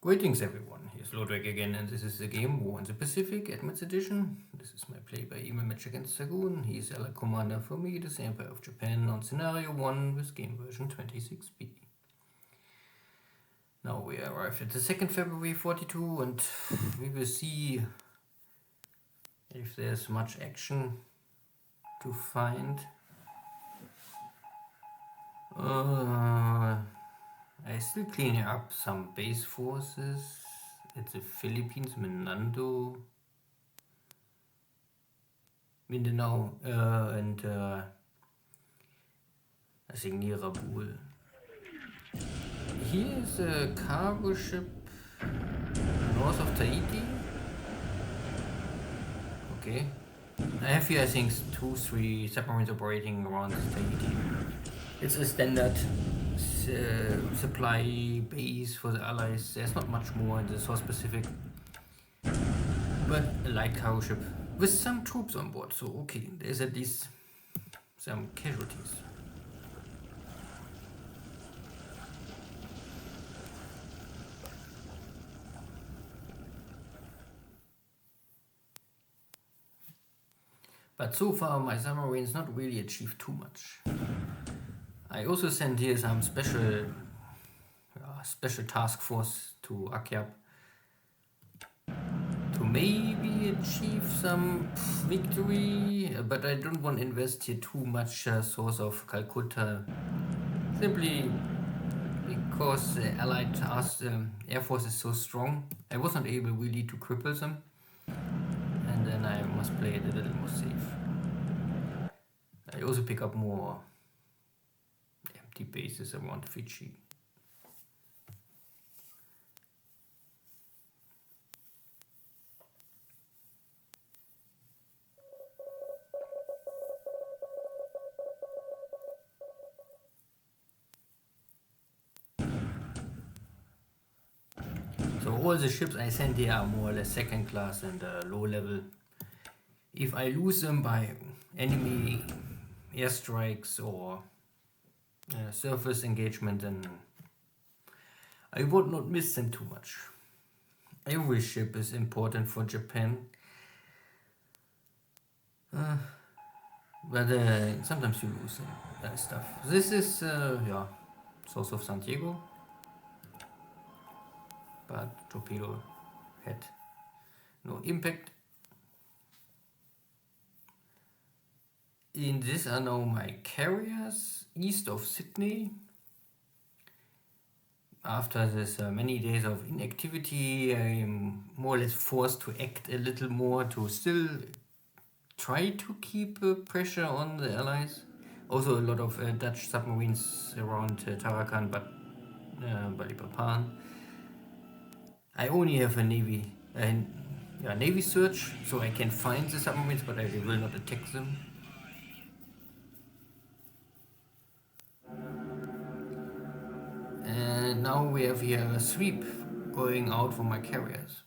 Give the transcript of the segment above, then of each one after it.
Greetings everyone, here's Lodrik again, and this is the game War in the Pacific, Admits Edition. This is my play-by-email match against Xargun. He is Allied Commander for me, the Empire of Japan, on Scenario 1 with game version 26B. Now we arrived at the 2nd February 42, and we will see if there's much action to find. I still cleaning up some base forces at the Philippines, Mindanao, and I think near Rabul. Here is a cargo ship north of Tahiti. Okay. I have here, I think, 2-3 submarines operating around Tahiti. It's a standard supply base for the Allies. There's not much more in the South Pacific, but a light cargo ship with some troops on board. So okay, there's at least some casualties. But so far my submarines not really achieved too much. I also sent here some special task force to Akyab to maybe achieve some victory, but I don't want to invest here too much source of Calcutta, simply because the Allied Air Force is so strong. I wasn't able really to cripple them, and then I must play it a little more safe. I also pick up more empty bases around Fiji. So all the ships I send here are more or less second class and low level. If I lose them by enemy airstrikes or surface engagement, then I would not miss them too much. Every ship is important for Japan, but sometimes you lose stuff. This is south of San Diego, but torpedo had no impact. In this are now my carriers east of Sydney. After this many days of inactivity, I am more or less forced to act a little more to still try to keep pressure on the Allies. Also a lot of Dutch submarines around Tarakan, but Balikpapan. I only have a navy search, so I can find the submarines, but I will not attack them. And now we have here a sweep going out for my carriers.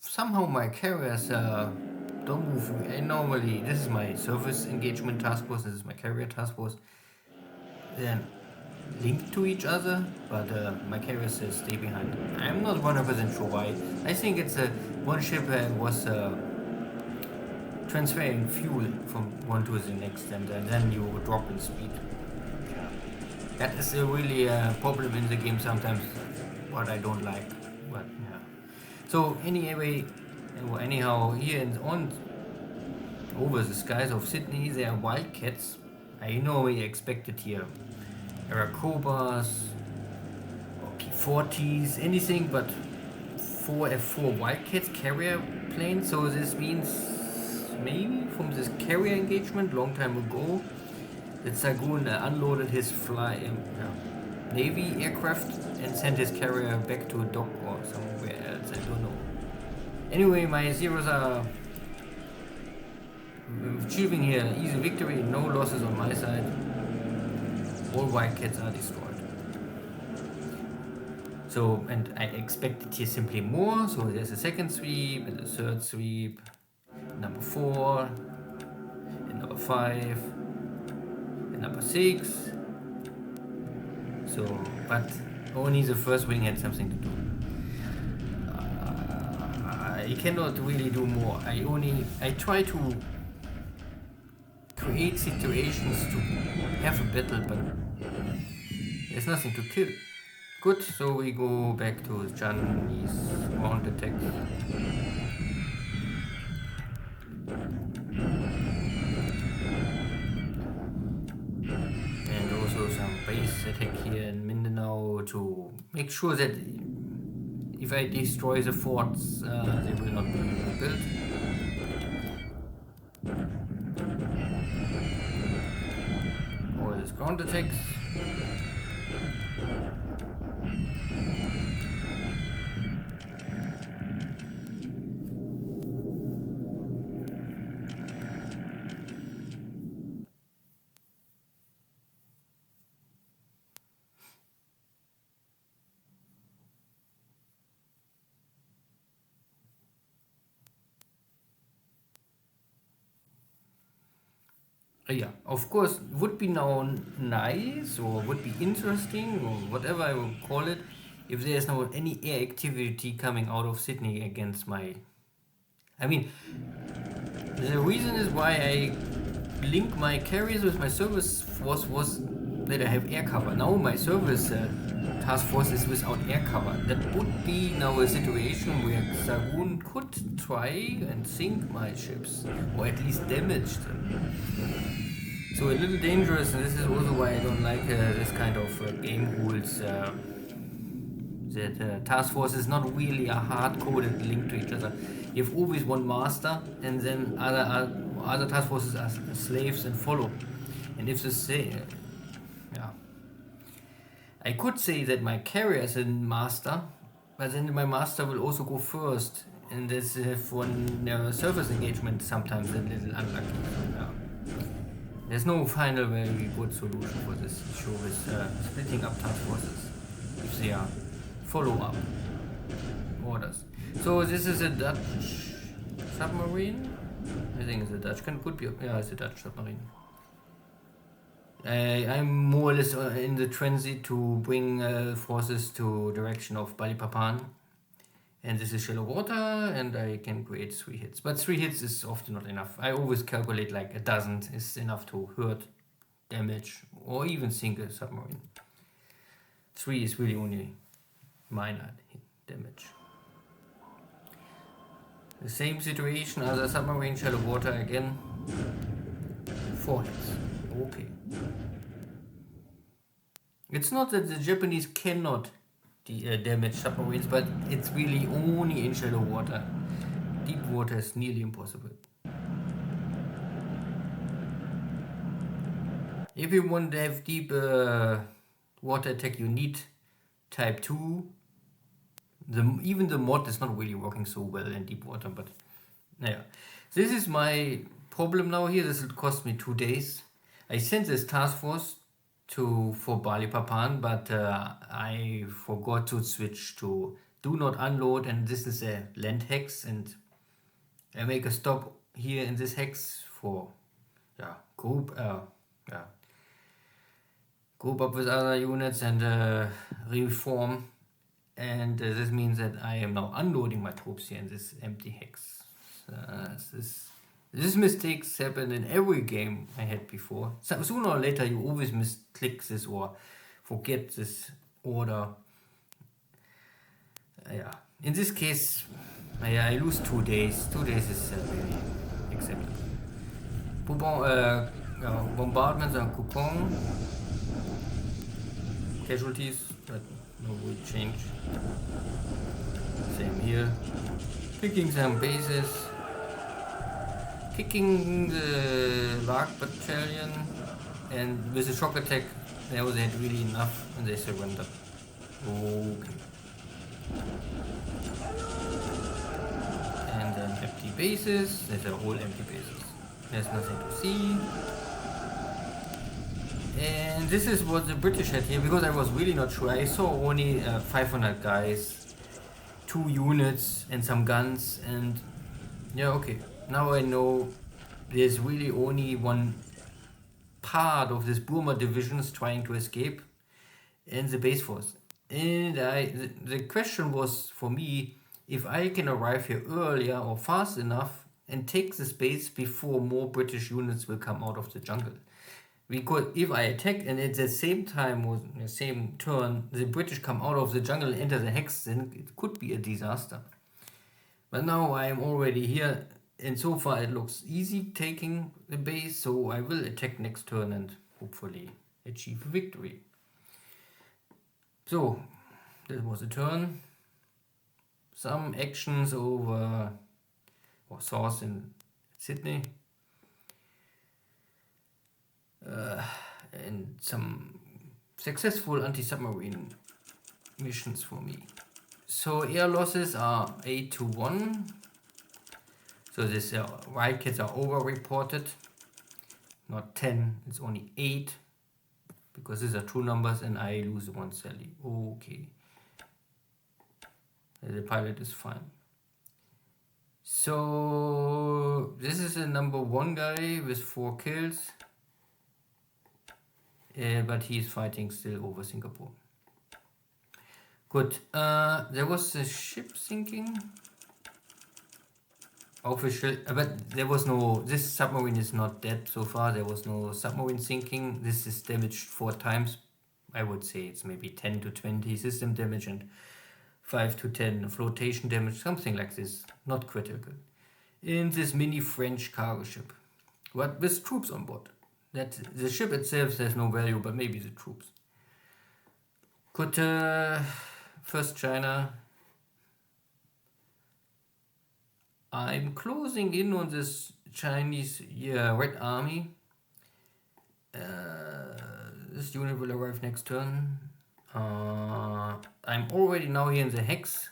Somehow my carriers don't move. Normally, this is my surface engagement task force, this is my carrier task force. They're linked to each other, but my carriers stay behind. I'm not 100% sure why. I think it's one ship was transferring fuel from one to the next, and then you drop in speed. That is really a problem in the game sometimes, what I don't like. But yeah. So anyhow, here over the skies of Sydney, there are Wildcats. I normally expected here Aracobas or P-40s, anything but 4 F-4 Wildcats carrier planes. So this means maybe from this carrier engagement long time ago, that Xargun unloaded his Navy aircraft and sent his carrier back to a dock or somewhere else, I don't know. Anyway, my Zeros are achieving here easy victory, no losses on my side. All Wildcats are destroyed. So, and I expected here simply more, so there's a second sweep and a third sweep, number 4, and number 5. Number 6. So, but only the first wing had something to do. I cannot really do more. I try to create situations to have a battle, but there's nothing to kill. Good, so we go back to Chinese ground attacks. And also some base attack here in Mindanao to make sure that if I destroy the forts, they will not be rebuilt. All these ground attacks. Yeah, of course, would be now nice or would be interesting or whatever I will call it if there's now any air activity coming out of Sydney against my. I mean, the reason is why I link my carriers with my service force was that I have air cover. Now my service task force is without air cover. That would be now a situation where Xargun could try and sink my ships or at least damage them. So a little dangerous, and this is also why I don't like this kind of game rules. That task force is not really a hard-coded link to each other. You have always one master, and then other task forces are slaves and follow. And if the yeah, I could say that my carrier is a master, but then my master will also go first, and this for surface engagement sometimes a little unlucky. Yeah. There's no final very good solution for this issue with splitting up task forces if they are follow-up orders. So this is a Dutch submarine. I think it's a Dutch. Could be. Yeah, it's a Dutch submarine. I'm more or less in the transit to bring forces to direction of Balikpapan. And this is shallow water, and I can create 3 hits. But 3 hits is often not enough. I always calculate like a dozen is enough to hurt, damage, or even sink a submarine. 3 is really only minor damage. The same situation, other submarine, shallow water again. 4 hits. Okay. It's not that the Japanese cannot damage submarines, but it's really only in shallow water. Deep water is nearly impossible. If you want to have deep water attack, you need type 2. Even the mod is not really working so well in deep water, but yeah. This is my problem now here. This will cost me 2 days. I sent this task force for Balikpapan, but I forgot to switch to do not unload, and this is a land hex, and I make a stop here in this hex for group up with other units and reform, and this means that I am now unloading my troops here in this empty hex. These mistakes happen in every game I had before. So sooner or later you always misclick this or forget this order. In this case, I lose 2 days. 2 days is very acceptable. Bombardments on Kokong. Casualties, but no real change. Same here. Picking some bases. Kicking the Lark battalion, and with the shock attack they had really enough and they surrendered. Okay. And then empty bases. These are all empty bases. There's nothing to see. And this is what the British had here, because I was really not sure. I saw only 500 guys, 2 units and some guns, and yeah, okay. Now I know there's really only one part of this Burma divisions trying to escape, and the base force. And the question was for me, if I can arrive here earlier or fast enough and take the space before more British units will come out of the jungle. Because if I attack and at the same time or the same turn the British come out of the jungle and enter the hex, then it could be a disaster. But now I am already here, and so far it looks easy taking the base, so I will attack next turn and hopefully achieve a victory. So that was a turn. Some actions over or source in Sydney. And some successful anti-submarine missions for me. So air losses are 8 to 1. So this wildcats are over-reported. Not 10, it's only 8. Because these are true numbers and I lose one Sally. Okay. The pilot is fine. So this is a number 1 guy with 4 kills. But he is fighting still over Singapore. Good. There was a ship sinking. Official, but there was no. This submarine is not dead so far. There was no submarine sinking. This is damaged 4 times. I would say it's maybe 10 to 20 system damage and 5 to 10 flotation damage, something like this. Not critical. In this mini French cargo ship, but with troops on board. That the ship itself has no value, but maybe the troops. Could first China. I'm closing in on this Chinese Red Army. This unit will arrive next turn. I'm already now here in the hex.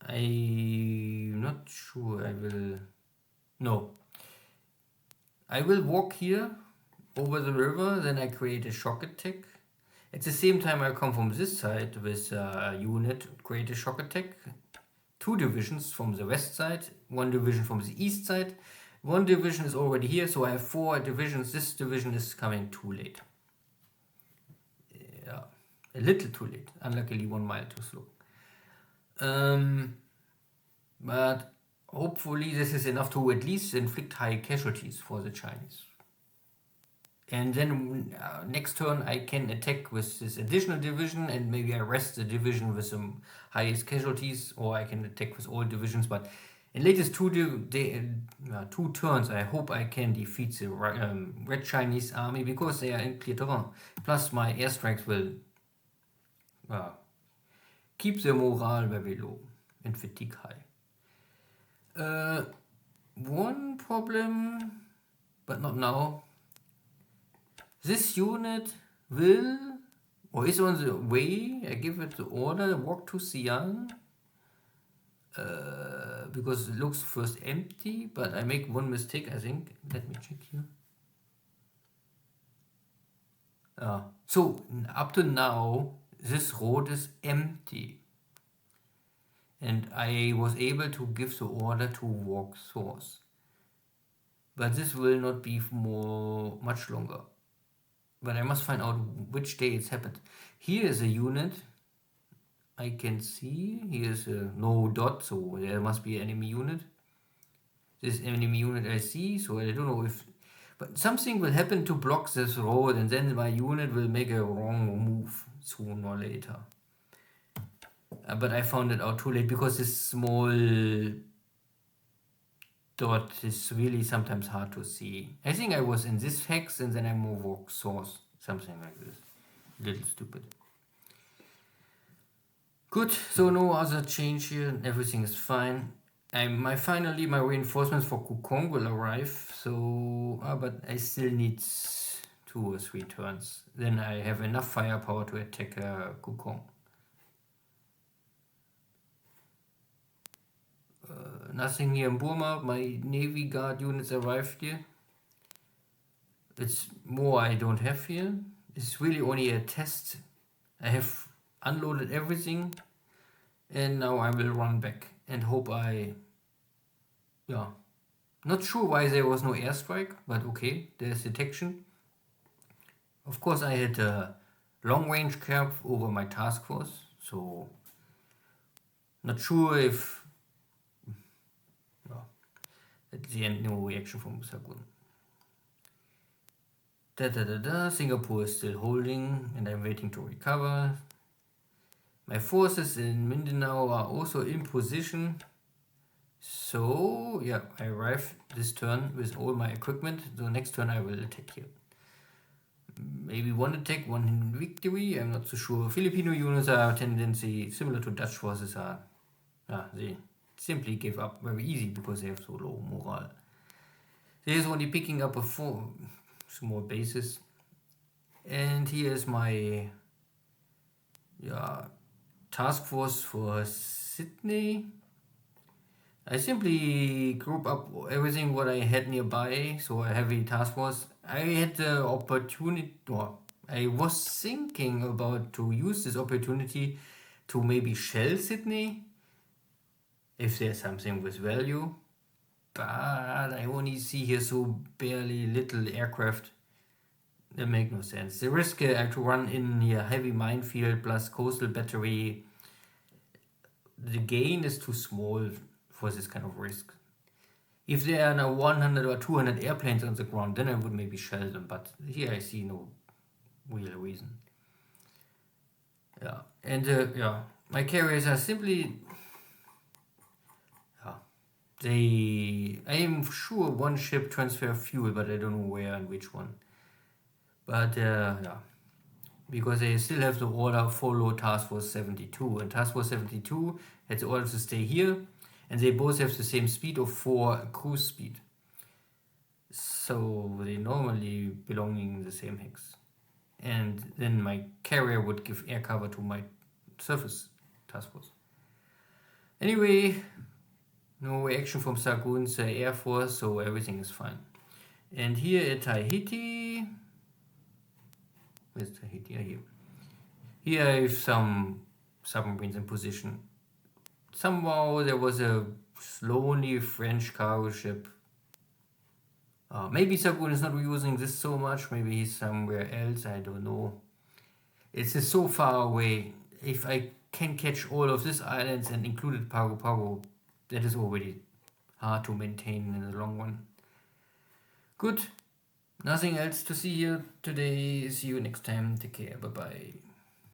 I'm not sure I will. No. I will walk here over the river, then I create a shock attack. At the same time I come from this side with a unit, create a shock attack. 2 divisions from the west side, 1 division from the east side. 1 division is already here, so I have 4 divisions. This division is coming too late. Yeah, a little too late. Unluckily 1 mile too slow. But hopefully this is enough to at least inflict high casualties for the Chinese. And then next turn I can attack with this additional division and maybe I rest the division with some highest casualties, or I can attack with all divisions. But in latest 2 turns I hope I can defeat the Red Chinese army because they are in clear terrain. Plus my airstrikes will keep the morale very low and fatigue high. One problem, but not now. This unit will, or is on the way, I give it the order, walk to Xi'an. Because it looks first empty, but I make one mistake, I think. Let me check here. So, up to now, this road is empty. And I was able to give the order to walk source. But this will not be much longer. But I must find out which day it's happened. Here is a unit. I can see. Here is a no dot, so there must be an enemy unit. This enemy unit I see, so I don't know if... But something will happen to block this road, and then my unit will make a wrong move sooner or later. But I found it out too late because this small dot is really sometimes hard to see. I think I was in this hex and then I move walk source. Something like this. Little stupid. Good, so no other change here. Everything is fine. Finally my reinforcements for Kukong will arrive. So, but I still need 2 or 3 turns. Then I have enough firepower to attack Kukong. Nothing here in Burma. My Navy Guard units arrived here. It's more I don't have here. It's really only a test. I have unloaded everything. And now I will run back and hope not sure why there was no airstrike, but okay, there's detection. Of course I had a long range cap over my task force, so Not sure if... No. At the end, no reaction from Xargun. Singapore is still holding and I'm waiting to recover. My forces in Mindanao are also in position. So, yeah, I arrive this turn with all my equipment. The next turn I will attack here. Maybe one attack, one victory, I'm not so sure. Filipino units are tendency similar to Dutch forces are. They simply give up very easy because they have so low morale. There's only picking up a 4 small bases. And here's my task force for Sydney. I simply group up everything what I had nearby, so I have a task force. I had the opportunity, or I was thinking about to use this opportunity to maybe shell Sydney, if there's something with value. But I only see here so barely little aircraft. That makes no sense. The risk to run in here heavy minefield plus coastal battery, the gain is too small for this kind of risk. If there are now 100 or 200 airplanes on the ground, then I would maybe shell them, but here I see no real reason. Yeah, and my carriers are simply... I am sure one ship transfer fuel, but I don't know where and which one. But because they still have the order follow Task Force 72, and Task Force 72 had the order to stay here, and they both have the same speed of 4 cruise speed. So they normally belonging in the same hex. And then my carrier would give air cover to my surface task force. Anyway, no reaction from Xargun's air force, so everything is fine. And here at Tahiti, where's Tahiti? Here. Here I have some submarines in position. Somehow there was a slowly French cargo ship. Maybe Xargun is not using this so much, maybe he's somewhere else, I don't know. It's just so far away. If I can catch all of these islands and included Pago Pago, that is already hard to maintain in the long run. Good. Nothing else to see here today. See you next time. Take care. Bye bye.